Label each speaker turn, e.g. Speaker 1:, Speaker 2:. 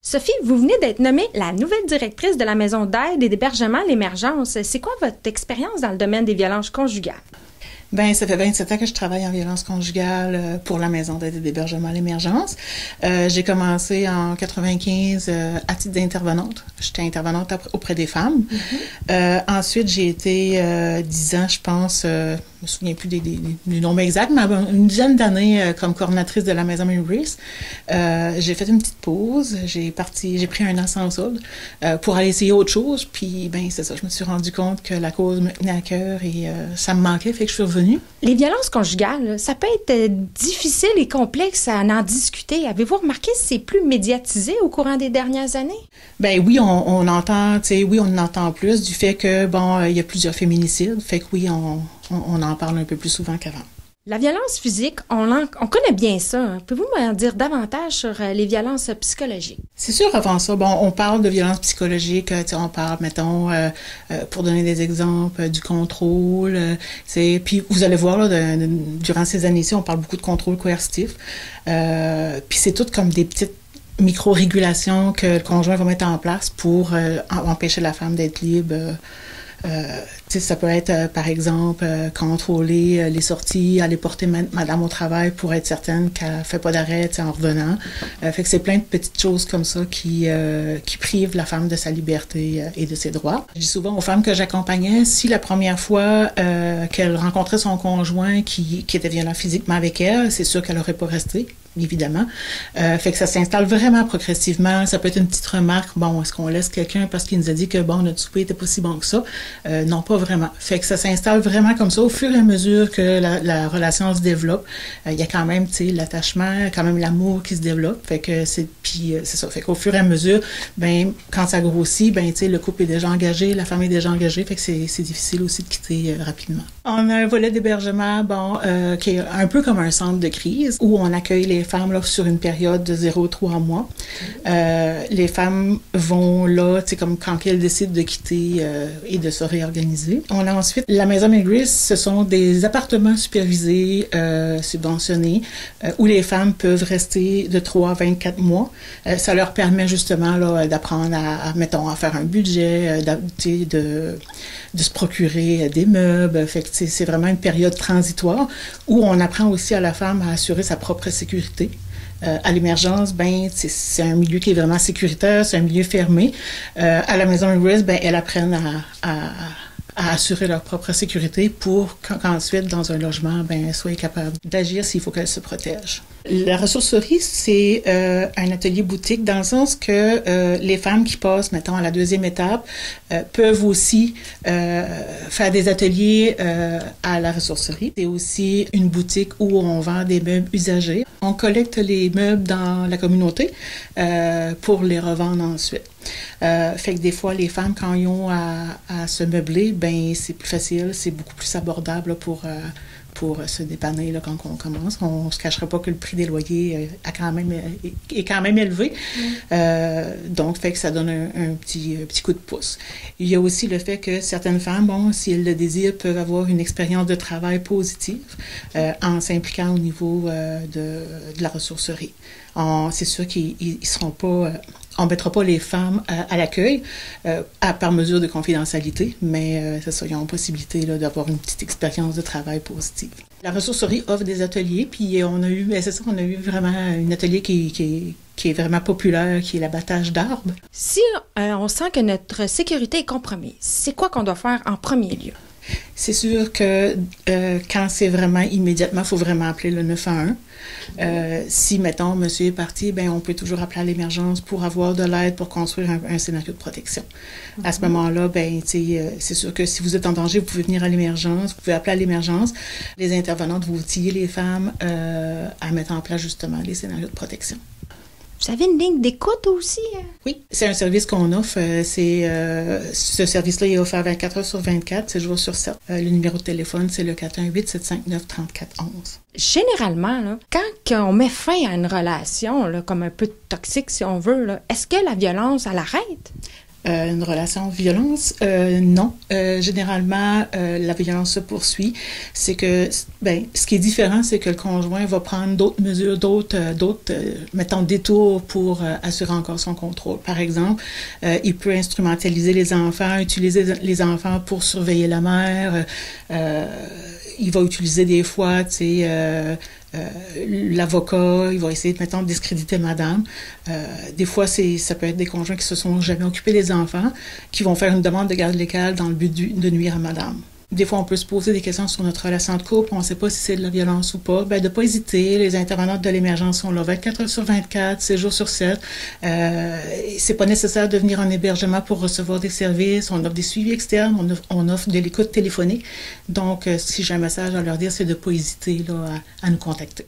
Speaker 1: Sophie, vous venez d'être nommée la nouvelle directrice de la maison d'aide et d'hébergement L'Émergence. C'est quoi votre expérience dans le domaine des violences conjugales?
Speaker 2: Ben, ça fait 27 ans que je travaille en violence conjugale pour la maison d'aide et d'hébergement L'Émergence. J'ai commencé en 95 à titre d'intervenante. J'étais intervenante auprès des femmes. Ensuite, j'ai été 10 ans, je pense, je me souviens plus du nombre exact, mais une dizaine d'années comme coordonnatrice de la maison Mary Reese. J'ai fait une petite pause. J'ai pris un an sans solde pour aller essayer autre chose. Puis, ben, c'est ça, je me suis rendu compte que la cause me tenait à cœur et ça me manquait, fait que je suis revenue.
Speaker 1: Les violences conjugales, ça peut être difficile et complexe à en discuter. Avez-vous remarqué si c'est plus médiatisé au courant des dernières années?
Speaker 2: Ben oui, on entend, tu sais, oui, on en entend plus du fait que, bon, il y a plusieurs féminicides. Fait que oui, on en parle un peu plus souvent qu'avant.
Speaker 1: La violence physique, on connaît bien ça. Pouvez-vous m'en dire davantage sur les violences psychologiques?
Speaker 2: C'est sûr, avant ça, bon, on parle de violence psychologique, on parle, mettons, pour donner des exemples, du contrôle, puis vous allez voir, là, durant ces années-ci, on parle beaucoup de contrôle coercitif, puis c'est tout comme des petites micro-régulations que le conjoint va mettre en place pour empêcher la femme d'être libre. Ça peut être, par exemple, contrôler les sorties, aller porter madame au travail pour être certaine qu'elle ne fait pas d'arrêt en revenant. Fait que c'est plein de petites choses comme ça qui privent la femme de sa liberté et de ses droits. Je dis souvent aux femmes que j'accompagnais, si la première fois qu'elle rencontrait son conjoint qui était violent physiquement avec elle, c'est sûr qu'elle n'aurait pas resté. Évidemment. Fait que ça s'installe vraiment progressivement. Ça peut être une petite remarque. Bon, est-ce qu'on laisse quelqu'un parce qu'il nous a dit que, bon, notre souper était pas si bon que ça? Non, pas vraiment. Fait que ça s'installe vraiment comme ça. Au fur et à mesure que la relation se développe, il y a quand même, tu sais, l'attachement, quand même l'amour qui se développe. Fait que c'est ça. Fait qu'au fur et à mesure, ben, quand ça grossit, ben, tu sais, le couple est déjà engagé, la femme est déjà engagée. Fait que c'est difficile aussi de quitter rapidement. On a un volet d'hébergement, bon, qui est un peu comme un centre de crise où on accueille les femmes là, sur une période de 0-3 mois. Les femmes vont là, tu sais, comme quand elles décident de quitter et de se réorganiser. On a ensuite la maison Mary Reese, ce sont des appartements supervisés, subventionnés, où les femmes peuvent rester de 3 à 24 mois. Ça leur permet justement là, d'apprendre mettons, à faire un budget, de se procurer des meubles. Fait que c'est vraiment une période transitoire où on apprend aussi à la femme à assurer sa propre sécurité. À l'Émergence, ben, c'est un milieu qui est vraiment sécuritaire, c'est un milieu fermé. À la maison Mary Reese, ben, elles apprennent à assurer leur propre sécurité pour qu'ensuite, dans un logement, ben, elles soient capables d'agir s'il faut qu'elles se protègent. La ressourcerie, c'est un atelier boutique dans le sens que les femmes qui passent, mettons, à la deuxième étape, peuvent aussi faire des ateliers à la ressourcerie. C'est aussi une boutique où on vend des meubles usagés. On collecte les meubles dans la communauté pour les revendre ensuite. Fait que des fois, les femmes, quand ils ont à se meubler, ben c'est plus facile, c'est beaucoup plus abordable là, pour se dépanner là, quand on commence. On ne se cachera pas que le prix des loyers est quand même élevé. Donc, fait que ça donne un petit coup de pouce. Il y a aussi le fait que certaines femmes, bon, si elles le désirent, peuvent avoir une expérience de travail positive en s'impliquant au niveau de la ressourcerie. C'est sûr qu'ils ne seront pas... on ne mettra pas les femmes à l'accueil par mesure de confidentialité, mais c'est ça, ils ont la possibilité là, d'avoir une petite expérience de travail positive. La ressourcerie offre des ateliers, puis on a eu vraiment un atelier qui est vraiment populaire, qui est l'abattage d'arbres.
Speaker 1: Si on sent que notre sécurité est compromise, c'est quoi qu'on doit faire en premier lieu?
Speaker 2: C'est sûr que quand c'est vraiment immédiatement, il faut vraiment appeler le 911. Si, mettons, monsieur est parti, ben on peut toujours appeler à l'Émergence pour avoir de l'aide pour construire un scénario de protection. À ce moment-là, ben, c'est sûr que si vous êtes en danger, vous pouvez venir à l'Émergence, vous pouvez appeler à l'Émergence. Les intervenantes vont outiller les femmes à mettre en place justement les scénarios de protection.
Speaker 1: Vous avez une ligne d'écoute aussi?
Speaker 2: Oui, c'est un service qu'on offre. Ce service-là est offert 24 heures sur 24, 7 jours sur 7. Le numéro de téléphone, c'est le 418-759-3411.
Speaker 1: Généralement, là, quand on met fin à une relation, là, comme un peu toxique si on veut, là, est-ce que la violence, elle arrête?
Speaker 2: Une relation de violence, non. Généralement, la violence se poursuit. C'est que, ce qui est différent, c'est que le conjoint va prendre d'autres mesures, mettons, détours pour assurer encore son contrôle. Par exemple, il peut instrumentaliser les enfants, utiliser les enfants pour surveiller la mère. Il va utiliser des fois, tu sais, l'avocat, il va essayer, mettons, de discréditer madame. Des fois, ça peut être des conjoints qui se sont jamais occupés des enfants, qui vont faire une demande de garde légale dans le but de nuire à madame. Des fois, on peut se poser des questions sur notre relation de couple, on ne sait pas si c'est de la violence ou pas. De ne pas hésiter, les intervenantes de l'émergence sont là 24 heures sur 24, 7 jours sur 7. C'est pas nécessaire de venir en hébergement pour recevoir des services. On offre des suivis externes, on offre de l'écoute téléphonique. Donc, si j'ai un message à leur dire, c'est de ne pas hésiter là, à nous contacter.